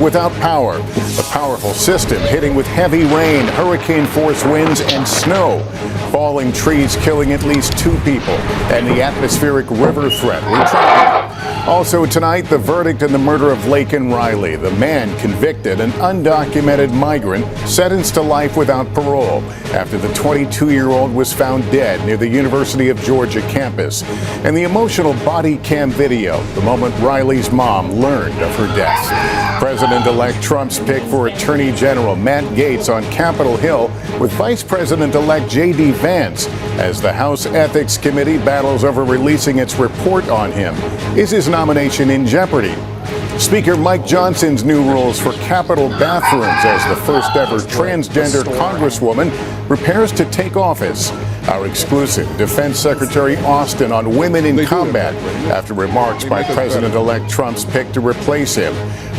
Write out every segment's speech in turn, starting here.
without power. The powerful system hitting with heavy rain, hurricane-force winds, and snow. Falling trees killing at least 2 people, and the atmospheric river threat. We're tracking. Also tonight, the verdict in the murder of Laken Riley. The man convicted, an undocumented migrant, sentenced to life without parole after the 22-year-old was found dead near the University of Georgia campus. And the emotional body cam video, the moment Riley's mom learned of her death. President-elect Trump's pick for Attorney General Matt Gaetz on Capitol Hill with Vice President-elect J.D. Vance as the House Ethics Committee battles over releasing its report on him. Is his nomination in jeopardy? Speaker Mike Johnson's new rules for Capitol bathrooms as the first ever transgender congresswoman prepares to take office. Our exclusive Defense Secretary Austin on women in combat after remarks by President-elect Trump's pick to replace him.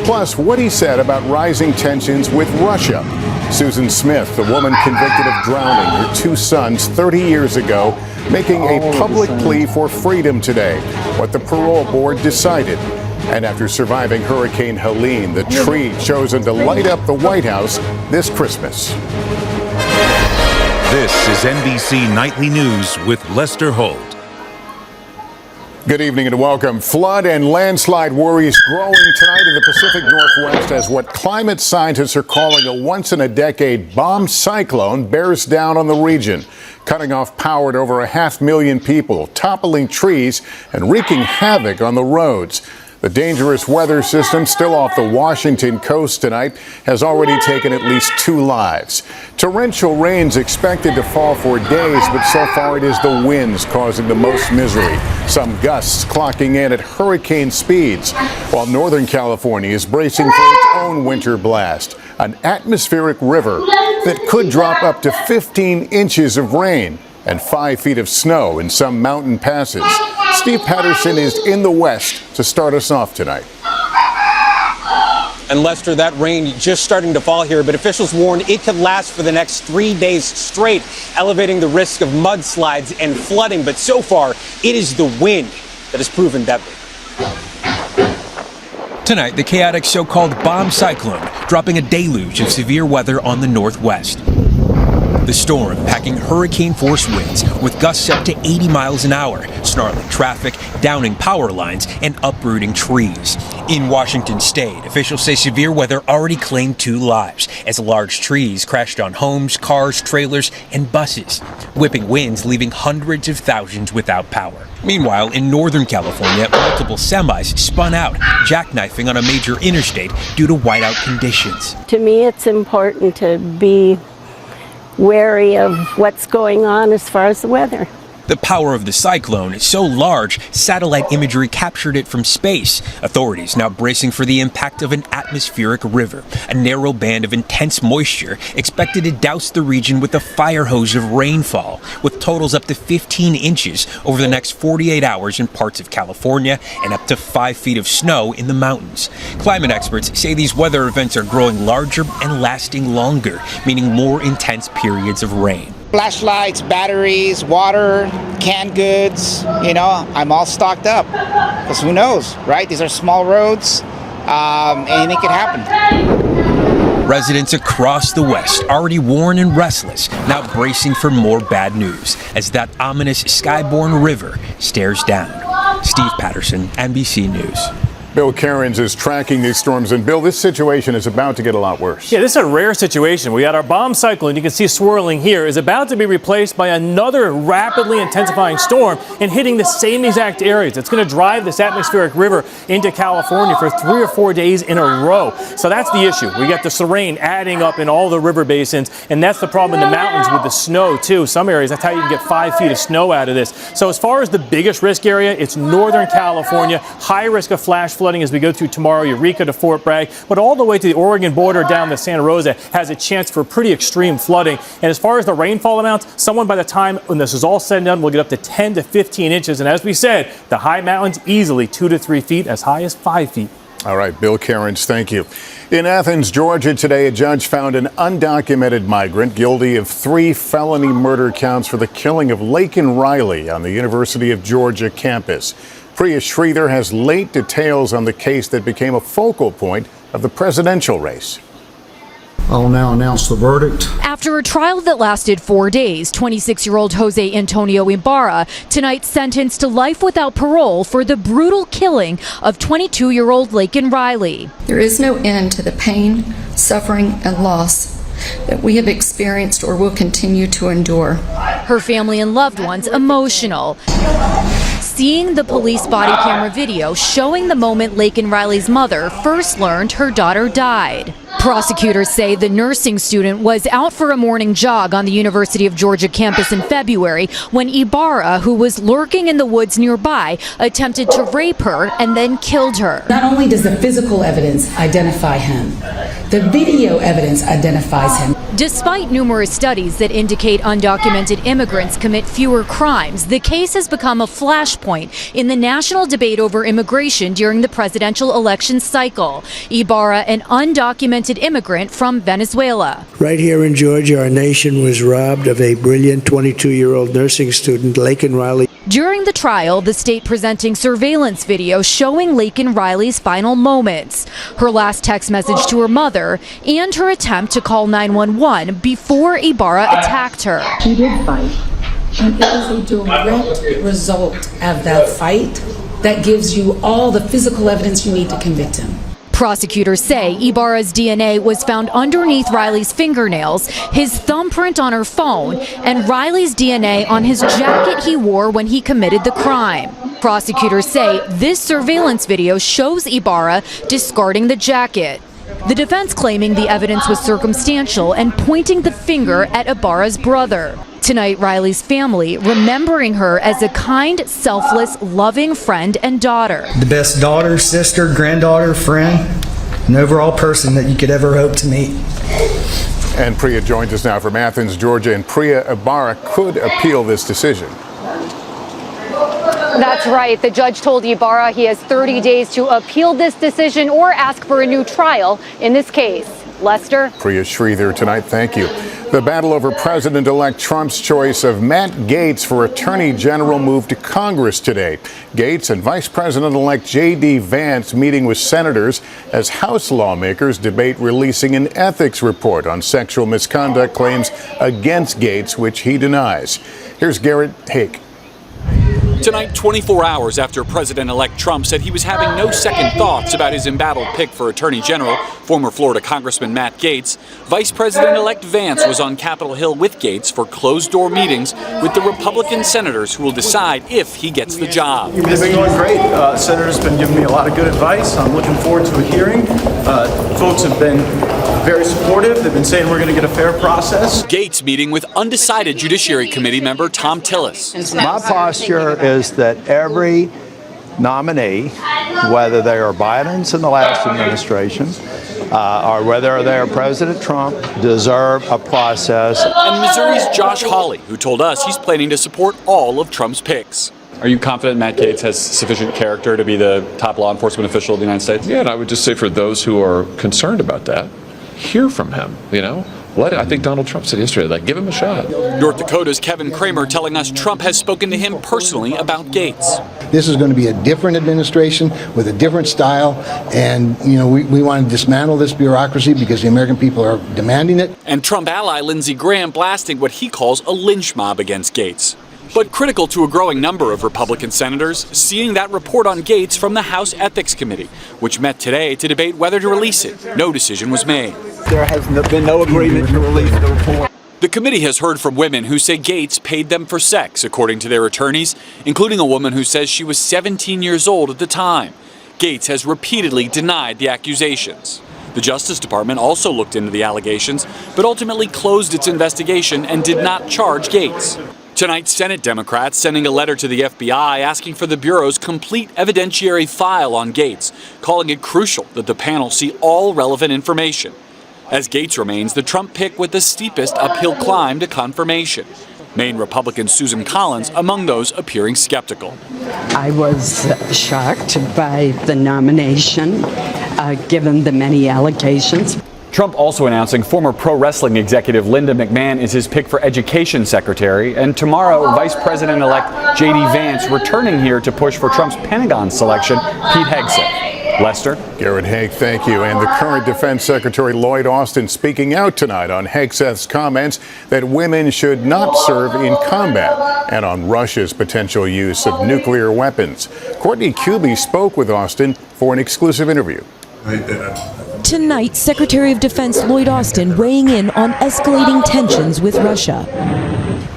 Plus, what he said about rising tensions with Russia. Susan Smith, the woman convicted of drowning her 2 sons 30 years ago, making a public plea for freedom today. What the parole board decided. And after surviving Hurricane Helene, the tree chosen to light up the White House this Christmas. This is NBC Nightly News with Lester Holt. Good evening and welcome. Flood and landslide worries growing tonight in the Pacific Northwest as what climate scientists are calling a once-in-a-decade bomb cyclone bears down on the region, cutting off power to over 500,000 people, toppling trees, and wreaking havoc on the roads. The dangerous weather system still off the Washington coast tonight has already taken at least 2 lives. Torrential rains expected to fall for days, but so far it is the winds causing the most misery. Some gusts clocking in at hurricane speeds, while Northern California is bracing for its own winter blast, an atmospheric river that could drop up to 15 inches of rain and 5 feet of snow in some mountain passes. Steve Patterson is in the west to start us off tonight. And Lester, that rain just starting to fall here, but officials warn it could last for the next 3 days straight, elevating the risk of mudslides and flooding. But so far, it is the wind that has proven deadly. Tonight, the chaotic so-called bomb cyclone dropping a deluge of severe weather on the northwest. The storm packing hurricane-force winds with gusts up to 80 miles an hour, snarling traffic, downing power lines, and uprooting trees. In Washington state, officials say severe weather already claimed 2 lives as large trees crashed on homes, cars, trailers, and buses, whipping winds leaving hundreds of thousands without power. Meanwhile, in Northern California, multiple semis spun out, jackknifing on a major interstate due to whiteout conditions. To me, it's important to be wary of what's going on as far as the weather. The power of the cyclone is so large, satellite imagery captured it from space. Authorities now bracing for the impact of an atmospheric river, a narrow band of intense moisture expected to douse the region with a fire hose of rainfall, with totals up to 15 inches over the next 48 hours in parts of California and up to 5 feet of snow in the mountains. Climate experts say these weather events are growing larger and lasting longer, meaning more intense periods of rain. Flashlights, batteries, water, canned goods, I'm all stocked up. Because who knows, right? These are small roads. Anything could happen. Residents across the West, already worn and restless, now bracing for more bad news as that ominous skyborne river stares down. Steve Patterson, NBC News. Bill Cairns is tracking these storms. And Bill, this situation is about to get a lot worse. Yeah, this is a rare situation. We had our bomb cyclone, you can see swirling here, is about to be replaced by another rapidly intensifying storm and hitting the same exact areas. It's going to drive this atmospheric river into California for 3 or 4 days in a row. So that's the issue. We got the rain adding up in all the river basins, and that's the problem in the mountains with the snow, too. Some areas, that's how you can get 5 feet of snow out of this. So as far as the biggest risk area, it's Northern California, high risk of flash flooding as we go through tomorrow, Eureka to Fort Bragg, but all the way to the Oregon border down to Santa Rosa has a chance for pretty extreme flooding. And as far as the rainfall amounts, someone by the time when this is all said and done will get up to 10 to 15 inches. And as we said, the high mountains easily 2 to 3 feet, as high as 5 feet. All right, Bill Cairns, thank you. In Athens, Georgia today, a judge found an undocumented migrant guilty of 3 felony murder counts for the killing of Laken Riley on the University of Georgia campus. Priya Sridhar has late details on the case that became a focal point of the presidential race. I'll now announce the verdict. After a trial that lasted 4 days, 26-year-old Jose Antonio Ibarra tonight sentenced to life without parole for the brutal killing of 22-year-old Laken Riley. There is no end to the pain, suffering, and loss that we have experienced or will continue to endure. Her family and loved ones emotional. Seeing the police body camera video showing the moment Laken Riley's mother first learned her daughter died. Prosecutors say the nursing student was out for a morning jog on the University of Georgia campus in February when Ibarra, who was lurking in the woods nearby, attempted to rape her and then killed her. Not only does the physical evidence identify him, the video evidence identifies him. Despite numerous studies that indicate undocumented immigrants commit fewer crimes, the case has become a flashpoint in the national debate over immigration during the presidential election cycle. Ibarra, an undocumented immigrant from Venezuela. Right here in Georgia, our nation was robbed of a brilliant 22-year-old nursing student, Laken Riley. During the trial, the state presenting surveillance video showing Laken Riley's final moments, her last text message to her mother, and her attempt to call 911 before Ibarra attacked her. He did fight, and it is a direct result of that fight that gives you all the physical evidence you need to convict him. Prosecutors say Ibarra's DNA was found underneath Riley's fingernails, his thumbprint on her phone, and Riley's DNA on his jacket he wore when he committed the crime. Prosecutors say this surveillance video shows Ibarra discarding the jacket. The defense claiming the evidence was circumstantial and pointing the finger at Ibarra's brother. Tonight, Riley's family remembering her as a kind, selfless, loving friend and daughter. The best daughter, sister, granddaughter, friend, and overall person that you could ever hope to meet. And Priya joins us now from Athens, Georgia. And Priya, Ibarra could appeal this decision. That's right. The judge told Ibarra he has 30 days to appeal this decision or ask for a new trial in this case. Lester? Priya Sridhar tonight, thank you. The battle over President-elect Trump's choice of Matt Gaetz for Attorney General moved to Congress today. Gaetz and Vice President-elect J.D. Vance meeting with senators as House lawmakers debate releasing an ethics report on sexual misconduct claims against Gaetz, which he denies. Here's Garrett Hake. Tonight, 24 hours after President-elect Trump said he was having no second thoughts about his embattled pick for Attorney General, former Florida Congressman Matt Gaetz, Vice President-elect Vance was on Capitol Hill with Gaetz for closed-door meetings with the Republican senators who will decide if he gets the job. It's been going great. Senator's been giving me a lot of good advice. I'm looking forward to a hearing. Folks have been very supportive. They've been saying we're going to get a fair process. Gaetz meeting with undecided Judiciary Committee member Tom Tillis. My posture is that every nominee, whether they are Biden's in the last administration or whether they are President Trump, deserve a process. And Missouri's Josh Hawley, who told us he's planning to support all of Trump's picks. Are you confident Matt Gaetz has sufficient character to be the top law enforcement official of the United States? Yeah, and I would just say for those who are concerned about that, hear from him, I think Donald Trump said yesterday, give him a shot. North Dakota's Kevin Kramer telling us Trump has spoken to him personally about Gaetz. This is going to be a different administration with a different style, and we want to dismantle this bureaucracy because the American people are demanding it. And Trump ally Lindsey Graham blasting what he calls a lynch mob against Gaetz. But critical to a growing number of Republican senators, seeing that report on Gaetz from the House Ethics Committee, which met today to debate whether to release it. No decision was made. There has been no agreement to release the report. The committee has heard from women who say Gaetz paid them for sex, according to their attorneys, including a woman who says she was 17 years old at the time. Gaetz has repeatedly denied the accusations. The Justice Department also looked into the allegations, but ultimately closed its investigation and did not charge Gaetz. Tonight, Senate Democrats sending a letter to the FBI asking for the Bureau's complete evidentiary file on Gaetz, calling it crucial that the panel see all relevant information. As Gaetz remains the Trump pick with the steepest uphill climb to confirmation. Maine Republican Susan Collins among those appearing skeptical. I was shocked by the nomination, given the many allegations. Trump also announcing former pro wrestling executive Linda McMahon is his pick for education secretary. And tomorrow, Vice President-elect J.D. Vance returning here to push for Trump's Pentagon selection, Pete Hegseth. Lester? Garrett Haig, thank you. And the current Defense Secretary Lloyd Austin speaking out tonight on Hegseth's comments that women should not serve in combat and on Russia's potential use of nuclear weapons. Courtney Kuby spoke with Austin for an exclusive interview. Tonight, Secretary of Defense Lloyd Austin weighing in on escalating tensions with Russia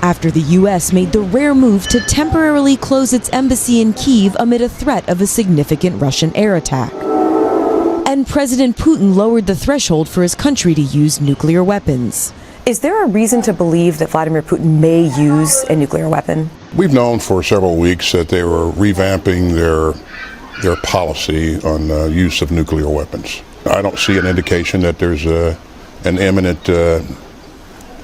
after the U.S. made the rare move to temporarily close its embassy in Kyiv amid a threat of a significant Russian air attack. And President Putin lowered the threshold for his country to use nuclear weapons. Is there a reason to believe that Vladimir Putin may use a nuclear weapon? We've known for several weeks that they were revamping their policy on use of nuclear weapons. I don't see an indication that there's an imminent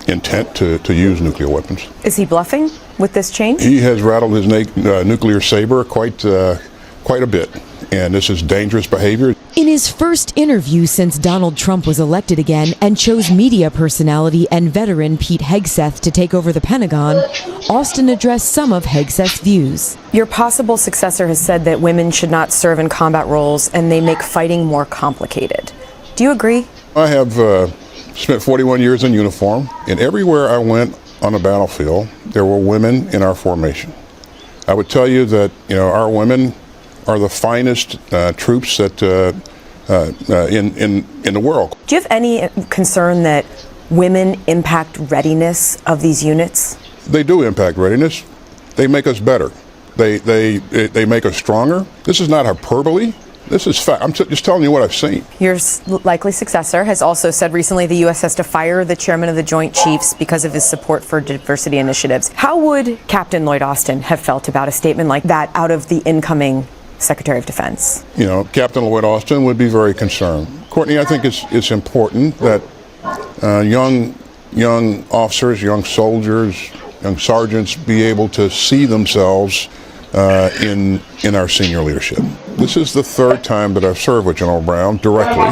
intent to use nuclear weapons. Is he bluffing with this change? He has rattled his nuclear saber quite a bit, and this is dangerous behavior. In his first interview since Donald Trump was elected again and chose media personality and veteran Pete Hegseth to take over the Pentagon, Austin addressed some of Hegseth's views. Your possible successor has said that women should not serve in combat roles and they make fighting more complicated. Do you agree? I have spent 41 years in uniform, and everywhere I went on the battlefield, there were women in our formation. I would tell you that our women are the finest troops that in the world. Do you have any concern that women impact readiness of these units? They do impact readiness. They make us better. They make us stronger. This is not hyperbole. This is fact. I'm just telling you what I've seen. Your likely successor has also said recently the U.S. has to fire the chairman of the Joint Chiefs because of his support for diversity initiatives. How would Captain Lloyd Austin have felt about a statement like that out of the incoming Secretary of Defense? Captain Lloyd Austin would be very concerned. Courtney, I think it's important that young officers, young soldiers, young sergeants be able to see themselves in our senior leadership. This is the third time that I've served with General Brown directly.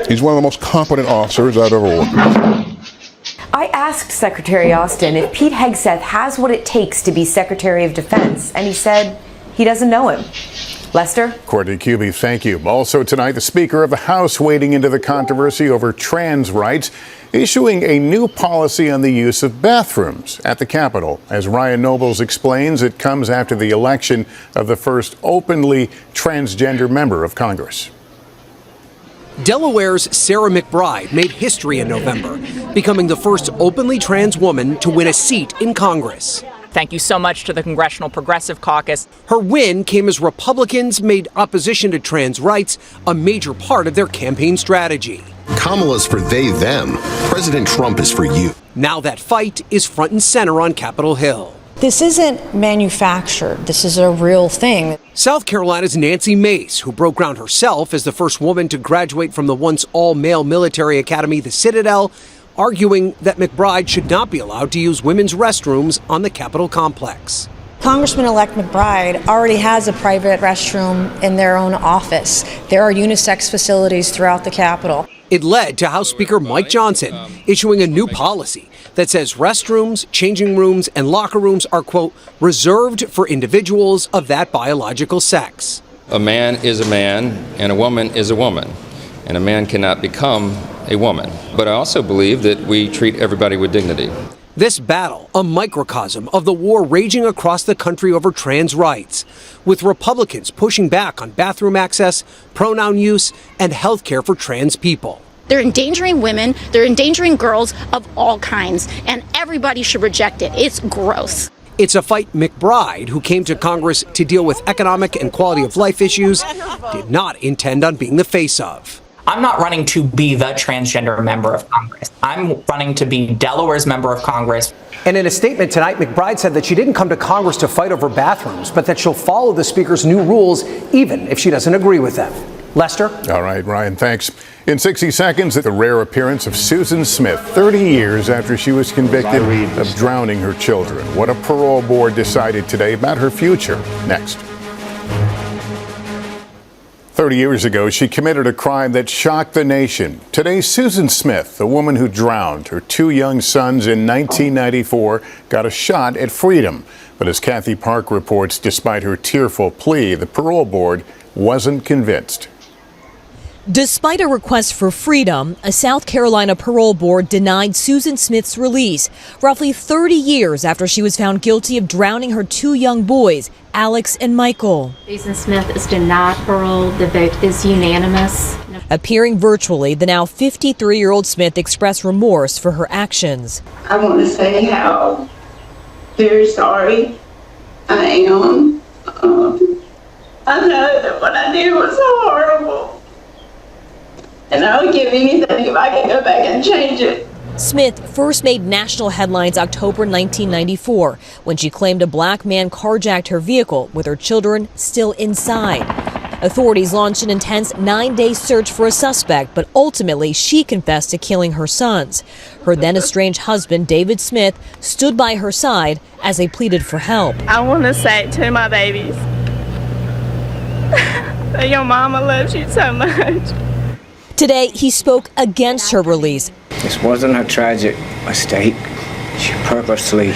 He's one of the most competent officers I've ever worked with. I asked Secretary Austin if Pete Hegseth has what it takes to be Secretary of Defense, and he said he doesn't know him. Lester? Courtney Kuby, thank you. Also tonight, the Speaker of the House wading into the controversy over trans rights, issuing a new policy on the use of bathrooms at the Capitol. As Ryan Nobles explains, it comes after the election of the first openly transgender member of Congress. Delaware's Sarah McBride made history in November, becoming the first openly trans woman to win a seat in Congress. Thank you so much to the Congressional Progressive Caucus. Her win came as Republicans made opposition to trans rights a major part of their campaign strategy. Kamala's for they, them. President Trump is for you. Now that fight is front and center on Capitol Hill. This isn't manufactured. This is a real thing. South Carolina's Nancy Mace, who broke ground herself as the first woman to graduate from the once all-male military academy, the Citadel, arguing that McBride should not be allowed to use women's restrooms on the Capitol complex. Congressman-elect McBride already has a private restroom in their own office. There are unisex facilities throughout the Capitol. It led to House Speaker Mike Johnson issuing a new policy that says restrooms, changing rooms, and locker rooms are, quote, reserved for individuals of that biological sex. A man is a man and a woman is a woman, and a man cannot become a woman. But I also believe that we treat everybody with dignity. This battle, a microcosm of the war raging across the country over trans rights, with Republicans pushing back on bathroom access, pronoun use, and health care for trans people. They're endangering women, they're endangering girls of all kinds, and everybody should reject it. It's gross. It's a fight McBride, who came to Congress to deal with economic and quality of life issues, did not intend on being the face of. I'm not running to be the transgender member of Congress. I'm running to be Delaware's member of Congress. And in a statement tonight, McBride said that she didn't come to Congress to fight over bathrooms, but that she'll follow the Speaker's new rules, even if she doesn't agree with them. Lester? All right, Ryan, thanks. In 60 seconds, the rare appearance of Susan Smith, 30 years after she was convicted of drowning her children. What a parole board decided today about her future. Next. 30 years ago, she committed a crime that shocked the nation. Today, Susan Smith, the woman who drowned her two young sons in 1994, got a shot at freedom. But as Kathy Park reports, despite her tearful plea, the parole board wasn't convinced. Despite a request for freedom, a South Carolina parole board denied Susan Smith's release, roughly 30 years after she was found guilty of drowning her 2 young boys, Alex and Michael. Susan Smith is denied parole. The vote is unanimous. Appearing virtually, the now 53-year-old Smith expressed remorse for her actions. I want to say how very sorry I am. I know that what I did was horrible. And I would give anything if I could go back and change it. Smith first made national headlines October 1994 when she claimed a black man carjacked her vehicle with her children still inside. Authorities launched an intense 9-day search for a suspect, but ultimately she confessed to killing her sons. Her then estranged husband, David Smith, stood by her side as they pleaded for help. I want to say to my babies that your mama loves you so much. Today, he spoke against her release. This wasn't a tragic mistake. She purposely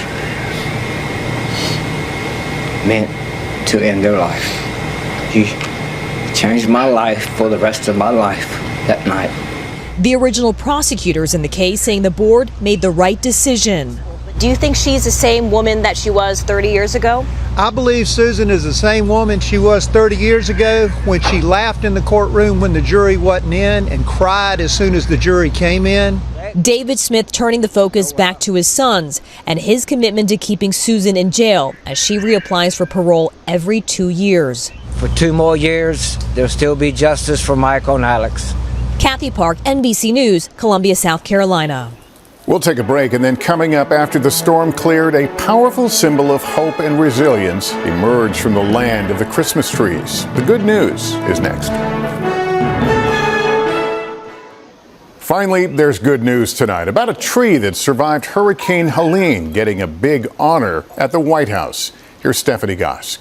meant to end their life. She changed my life for the rest of my life that night. The original prosecutors in the case saying the board made the right decision. Do you think she's the same woman that she was 30 years ago? I believe Susan is the same woman she was 30 years ago when she laughed in the courtroom when the jury wasn't in and cried as soon as the jury came in. David Smith turning the focus back to his sons and his commitment to keeping Susan in jail as she reapplies for parole every 2 years. For 2 more years, there'll still be justice for Michael and Alex. Kathy Park, NBC News, Columbia, South Carolina. We'll take a break, and then coming up after the storm cleared, a powerful symbol of hope and resilience emerged from the land of the Christmas trees. The good news is next. Finally, there's good news tonight about a tree that survived Hurricane Helene getting a big honor at the White House. Here's Stephanie Gosk.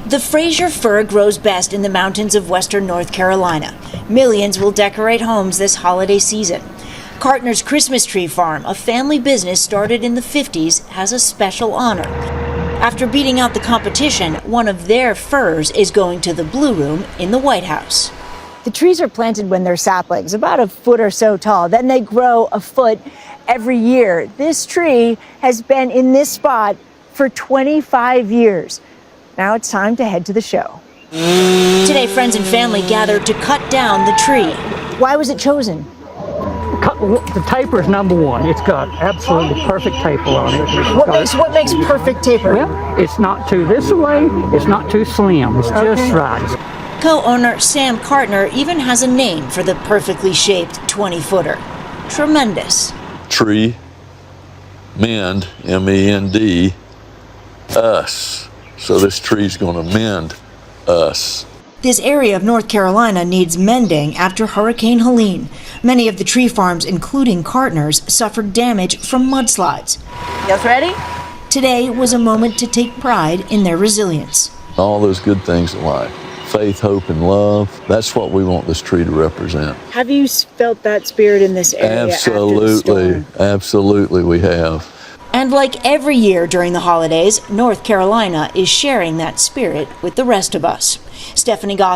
The Fraser fir grows best in the mountains of western North Carolina. Millions will decorate homes this holiday season. Cartner's Christmas Tree Farm, a family business started in the 50s, has a special honor. After beating out the competition, one of their firs is going to the Blue Room in the White House. The trees are planted when they're saplings, about a foot or so tall. Then they grow a foot every year. This tree has been in this spot for 25 years. Now it's time to head to the show. Today, friends and family gathered to cut down the tree. Why was it chosen? The taper is number one. It's got absolutely perfect taper on it. What makes perfect taper? Well, it's not too this way, it's not too slim. It's just right. Co-owner Sam Cartner even has a name for the perfectly shaped 20-footer. Tremendous. Tree, mend, M-E-N-D, us. So this tree's going to mend us. This area of North Carolina needs mending after Hurricane Helene. Many of the tree farms, including Cartner's, suffered damage from mudslides. You guys ready? Today was a moment to take pride in their resilience. All those good things in life, faith, hope, and love, that's what we want this tree to represent. Have you felt that spirit in this area? Absolutely, absolutely we have. And like every year during the holidays, North Carolina is sharing that spirit with the rest of us. Stephanie Goss.